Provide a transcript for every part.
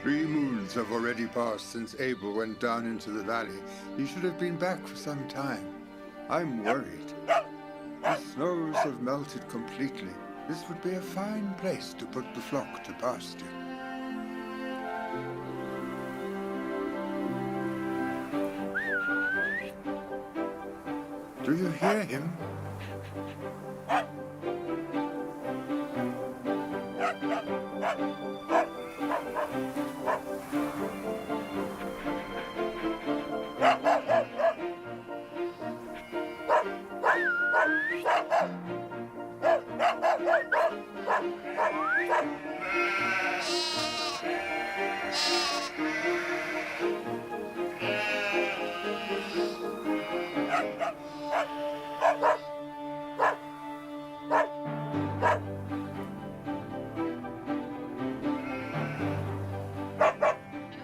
3 moons have already passed since Abel went down into the valley. He should have been back for some time. I'm worried. The snows have melted completely. This would be a fine place to put the flock to pasture. Do you hear him?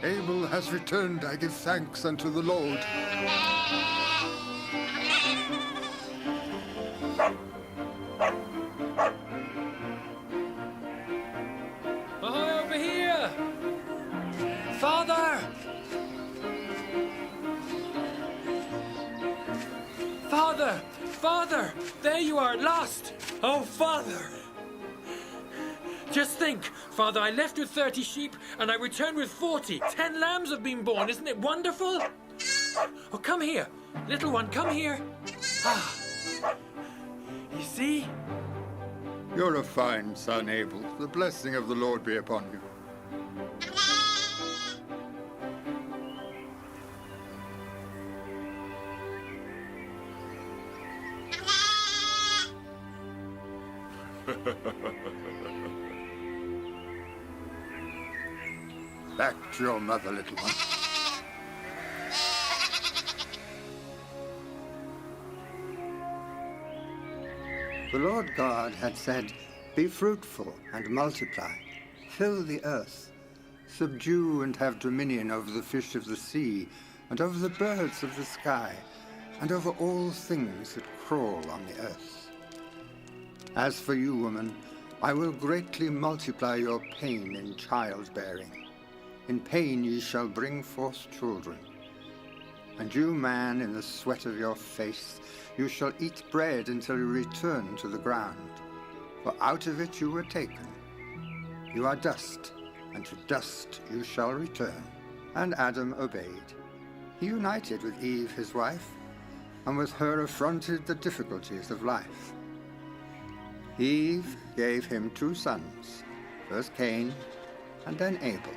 Abel has returned. I give thanks unto the Lord. Ahoy over here! Father! Father! Father! There you are at last! Oh, Father! Just think, Father, I left with 30 sheep and I returned with 40. 10 lambs have been born. Isn't it wonderful? Oh, come here. Little one, come here. Ah. You see? You're a fine son, Abel. The blessing of the Lord be upon you. Back to your mother, little one. The Lord God had said, "Be fruitful and multiply, fill the earth, subdue and have dominion over the fish of the sea, and over the birds of the sky, and over all things that crawl on the earth. As for you, woman, I will greatly multiply your pain in childbearing. In pain ye shall bring forth children. And you, man, in the sweat of your face, you shall eat bread until you return to the ground. For out of it you were taken. You are dust, and to dust you shall return." And Adam obeyed. He united with Eve his wife, and with her affronted the difficulties of life. Eve gave him 2 sons, first Cain and then Abel.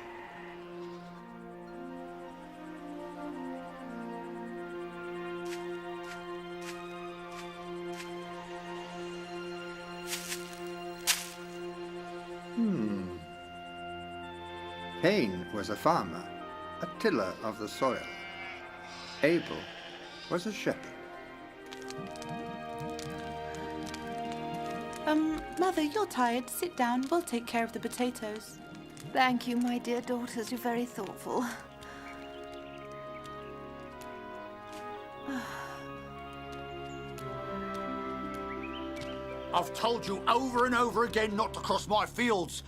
Cain was a farmer, a tiller of the soil. Abel was a shepherd. Mother, you're tired. Sit down. We'll take care of the potatoes. Thank you, my dear daughters. You're very thoughtful. I've told you over and over again not to cross my fields.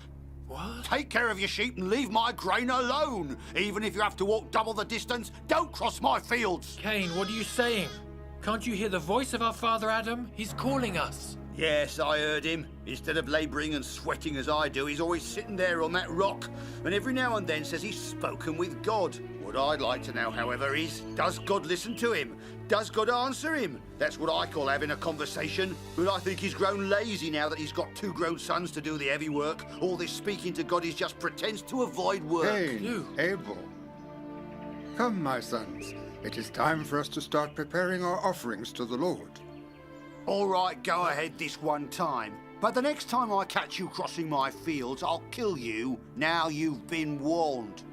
What? Take care of your sheep and leave my grain alone. Even if you have to walk double the distance, don't cross my fields. Cain, what are you saying? Can't you hear the voice of our father Adam? He's calling us. Yes, I heard him. Instead of labouring and sweating as I do, he's always sitting there on that rock, and every now and then says he's spoken with God. What I'd like to know, however, is, does God listen to him? Does God answer him? That's what I call having a conversation. But I think he's grown lazy now that he's got 2 grown sons to do the heavy work. All this speaking to God is just pretense to avoid work. Cain, Abel. Come, my sons. It is time for us to start preparing our offerings to the Lord. All right, go ahead this one time. But the next time I catch you crossing my fields, I'll kill you. Now you've been warned.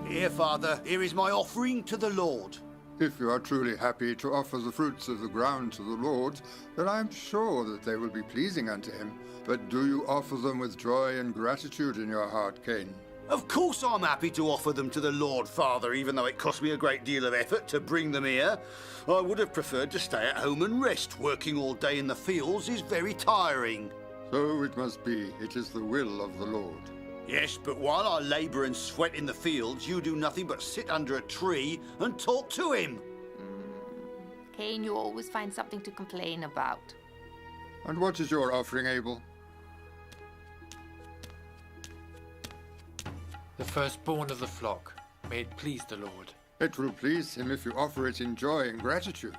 Here, Father, here is my offering to the Lord. If you are truly happy to offer the fruits of the ground to the Lord, then I am sure that they will be pleasing unto him. But do you offer them with joy and gratitude in your heart, Cain? Of course I'm happy to offer them to the Lord Father, even though it cost me a great deal of effort to bring them here. I would have preferred to stay at home and rest. Working all day in the fields is very tiring. So it must be. It is the will of the Lord. Yes, but while I labour and sweat in the fields, you do nothing but sit under a tree and talk to him. Cain, you always find something to complain about. And what is your offering, Abel? The firstborn of the flock. May it please the Lord. It will please him if you offer it in joy and gratitude.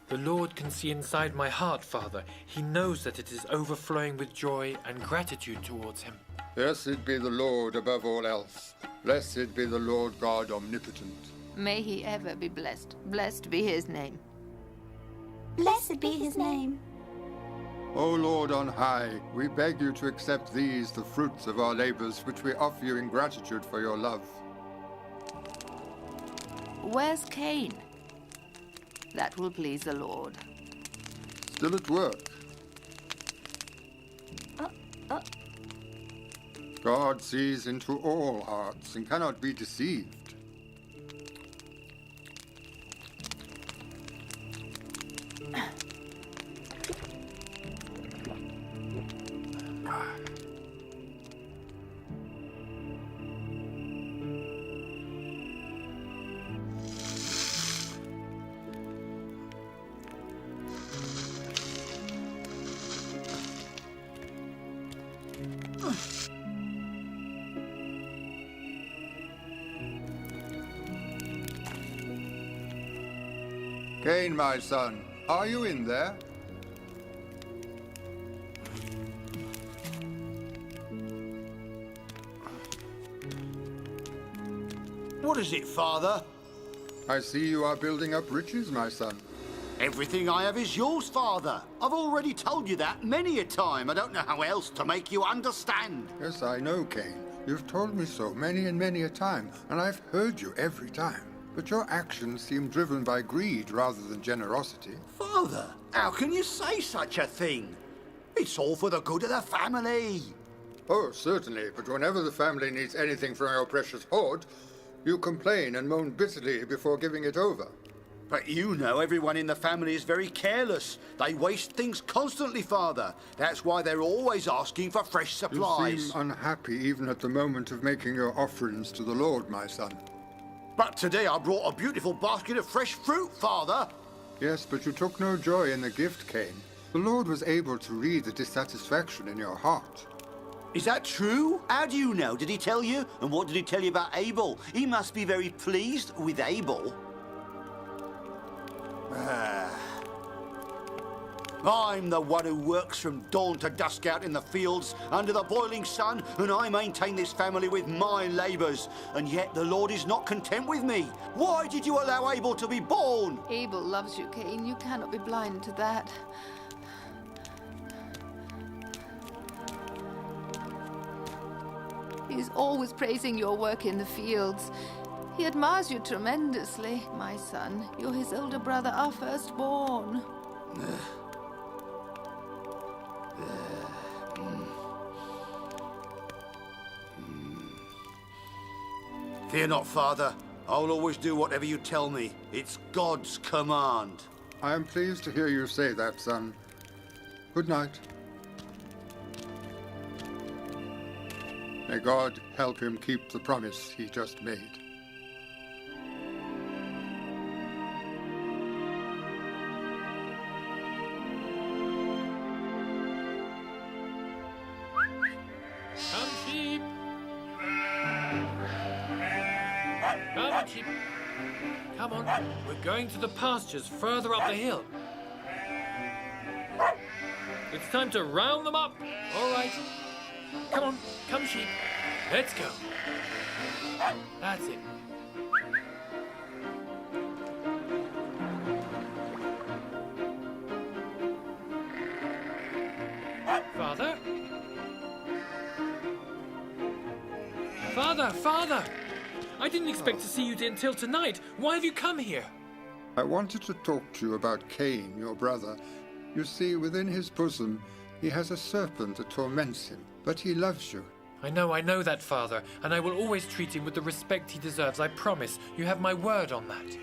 The Lord can see inside my heart, Father. He knows that it is overflowing with joy and gratitude towards him. Blessed be the Lord above all else. Blessed be the Lord God omnipotent. May he ever be blessed. Blessed be his name. Blessed be his name. O Lord on high, we beg you to accept these, the fruits of our labors, which we offer you in gratitude for your love. Where's Cain? That will please the Lord. Still at work. God sees into all hearts and cannot be deceived. Cain, my son, are you in there? What is it, Father? I see you are building up riches, my son. Everything I have is yours, Father. I've already told you that many a time. I don't know how else to make you understand. Yes, I know, Cain. You've told me so many and many a time, and I've heard you every time. But your actions seem driven by greed rather than generosity. Father, how can you say such a thing? It's all for the good of the family. Oh, certainly, but whenever the family needs anything from your precious hoard, you complain and moan bitterly before giving it over. But you know everyone in the family is very careless. They waste things constantly, Father. That's why they're always asking for fresh supplies. You seem unhappy even at the moment of making your offerings to the Lord, my son. But today I brought a beautiful basket of fresh fruit, Father. Yes, but you took no joy in the gift, Cain. The Lord was able to read the dissatisfaction in your heart. Is that true? How do you know? Did he tell you? And what did he tell you about Abel? He must be very pleased with Abel. I'm the one who works from dawn to dusk out in the fields under the boiling sun, and I maintain this family with my labours. And yet the Lord is not content with me. Why did you allow Abel to be born? Abel loves you, Cain. You cannot be blind to that. He's always praising your work in the fields. He admires you tremendously, my son. You're his older brother, our firstborn. Fear not, Father. I'll always do whatever you tell me. It's God's command. I am pleased to hear you say that, son. Good night. May God help him keep the promise he just made. Come, sheep! Come, sheep! Come on, we're going to the pastures further up the hill. It's time to round them up. All right. Come on, come, sheep. Let's go. That's it. Father? Father! I didn't expect to see you until tonight. Why have you come here? I wanted to talk to you about Cain, your brother. You see, within his bosom, he has a serpent that torments him, but he loves you. I know that, Father, and I will always treat him with the respect he deserves, I promise. You have my word on that.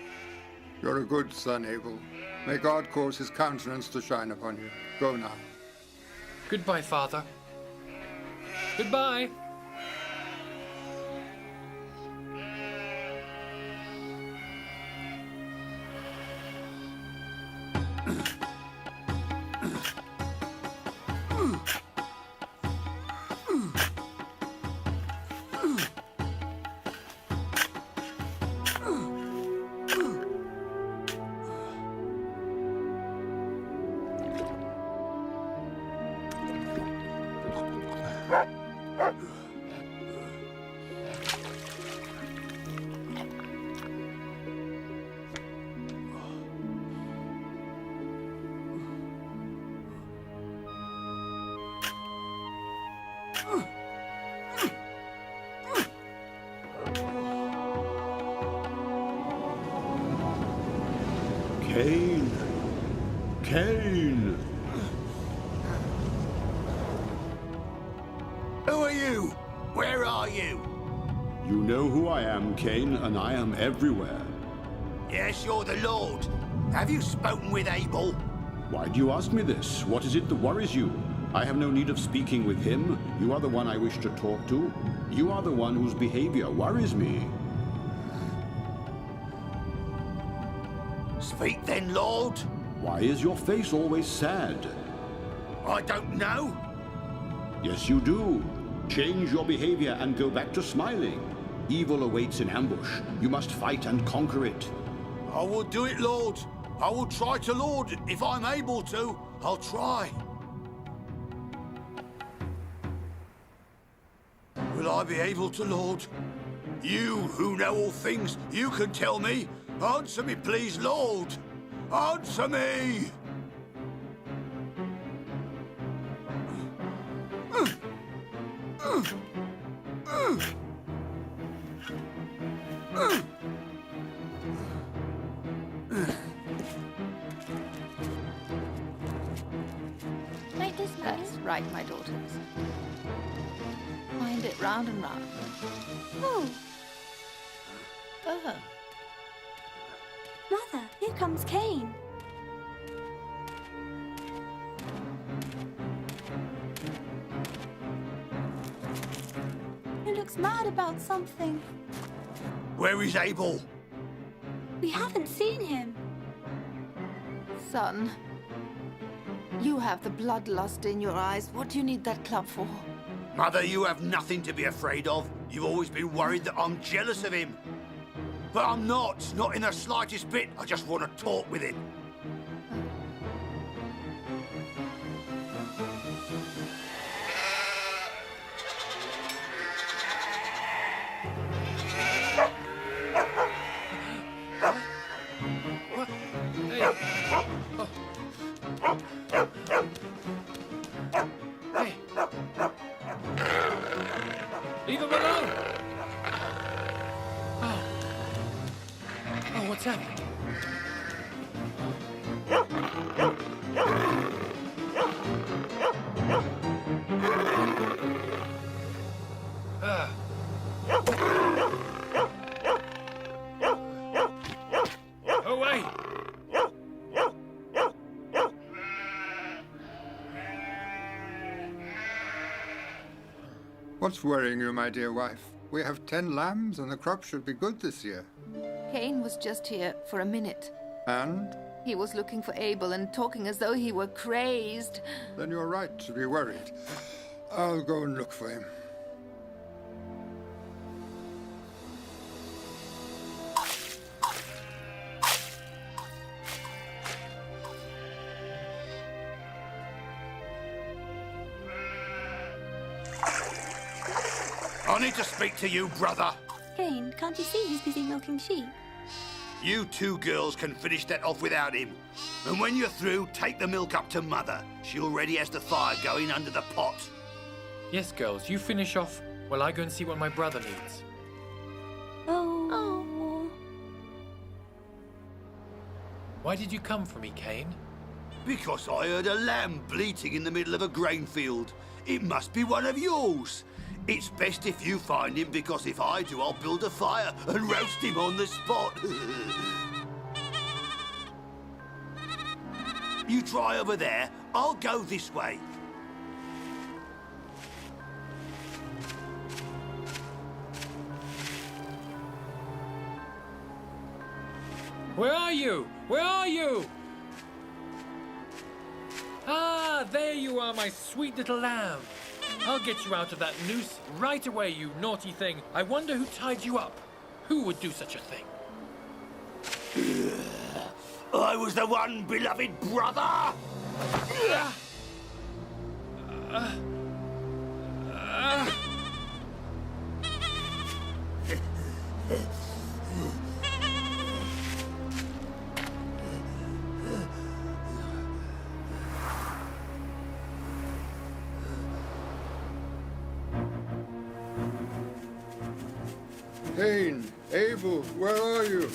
You're a good son, Abel. May God cause his countenance to shine upon you. Go now. Goodbye, Father. Goodbye. Cain! Cain! Who are you? Where are you? You know who I am, Cain, and I am everywhere. Yes, you're the Lord. Have you spoken with Abel? Why do you ask me this? What is it that worries you? I have no need of speaking with him. You are the one I wish to talk to. You are the one whose behavior worries me. Speak then, Lord. Why is your face always sad? I don't know. Yes, you do. Change your behavior and go back to smiling. Evil awaits in ambush. You must fight and conquer it. I will do it, Lord. I will try to, Lord. If I'm able to, I'll try. Will I be able to, Lord? You who know all things, you can tell me. Answer me, please, Lord. Answer me. Like this, That's right, my daughters. Wind it round and round. Oh, Oh, Mother, here comes Cain. He looks mad about something. Where is Abel? We haven't seen him. son. You have the bloodlust in your eyes. What do you need that club for? Mother, you have nothing to be afraid of. You've always been worried that I'm jealous of him. But I'm not in the slightest bit. I just want to talk with him. What? Hey. Oh. Hey. Leave him alone. Oh, what's happened? Away! What's worrying you, my dear wife? We have 10 lambs and the crop should be good this year. Cain was just here for a minute. And? He was looking for Abel and talking as though he were crazed. Then you're right to be worried. I'll go and look for him. I need to speak to you, brother. Cain, can't you see he's busy milking sheep? You two girls can finish that off without him. And when you're through, take the milk up to Mother. She already has the fire going under the pot. Yes, girls, you finish off while I go and see what my brother needs. Oh. Why did you come for me, Cain? Because I heard a lamb bleating in the middle of a grain field. It must be one of yours. It's best if you find him, because if I do, I'll build a fire and roast him on the spot. You try over there, I'll go this way. Where are you? Where are you? Ah, there you are, my sweet little lamb. I'll get you out of that noose right away, you naughty thing. I wonder who tied you up. Who would do such a thing? I was the one beloved brother! Cain, Abel, where are you?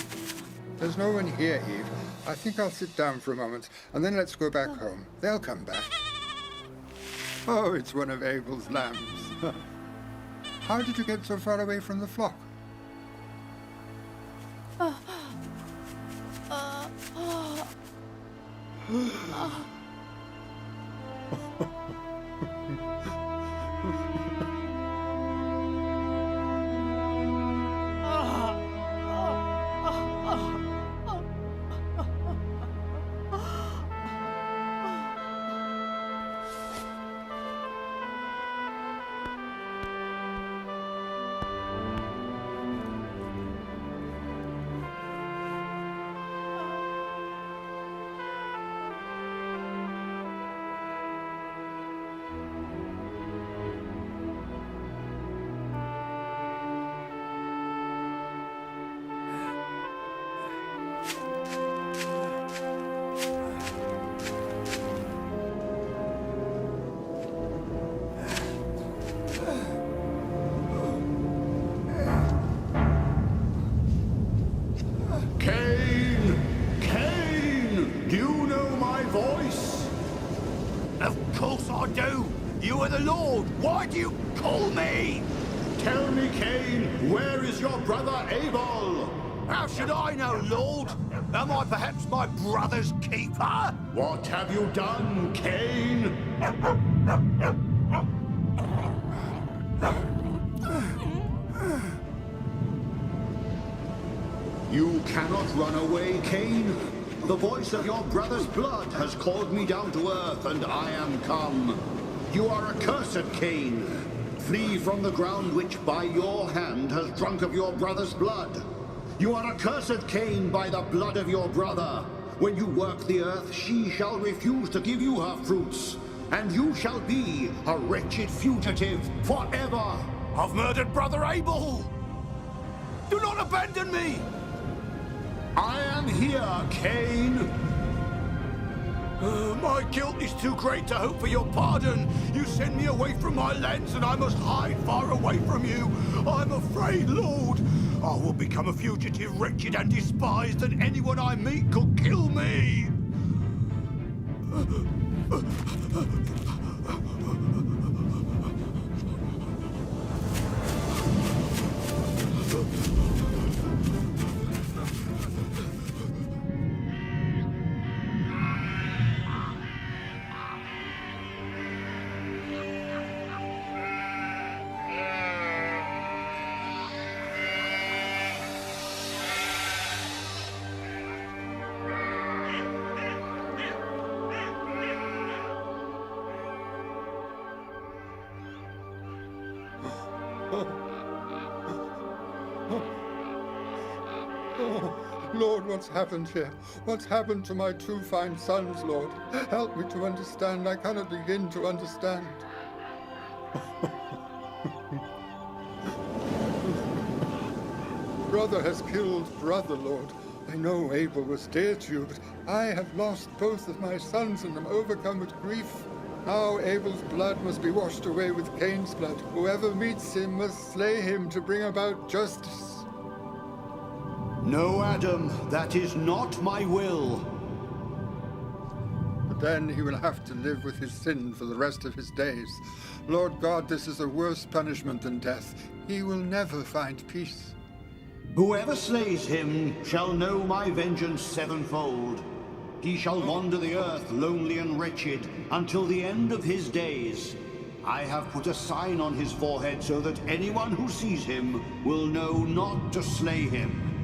There's no one here, Eve. I think I'll sit down for a moment, and then let's go back home. They'll come back. Oh, it's one of Abel's lambs. How did you get so far away from the flock? Of course I do. You are the Lord. Why do you call me? Tell me, Cain, where is your brother Abel? How should I know, Lord? Am I perhaps my brother's keeper? What have you done, Cain? You cannot run away, Cain. The voice of your brother's blood has called me down to earth, and I am come. You are accursed, Cain. Flee from the ground which by your hand has drunk of your brother's blood. You are accursed, Cain, by the blood of your brother. When you work the earth, she shall refuse to give you her fruits, and you shall be a wretched fugitive forever. I've murdered brother Abel. Do not abandon me. I am here, Cain. My guilt is too great to hope for your pardon. You send me away from my lands, and I must hide far away from you. I'm afraid, Lord. I will become a fugitive, wretched and despised, and anyone I meet could kill me. Oh, Lord, what's happened here? What's happened to my two fine sons, Lord? Help me to understand. I cannot begin to understand. Brother has killed brother, Lord. I know Abel was dear to you, but I have lost both of my sons and am overcome with grief. Now Abel's blood must be washed away with Cain's blood. Whoever meets him must slay him to bring about justice. No, Adam, that is not my will. But Then he will have to live with his sin for the rest of his days. Lord God, this is a worse punishment than death. He will never find peace. Whoever slays him shall know my vengeance sevenfold. He shall wander the earth lonely and wretched until the end of his days. I have put a sign on his forehead so that anyone who sees him will know not to slay him.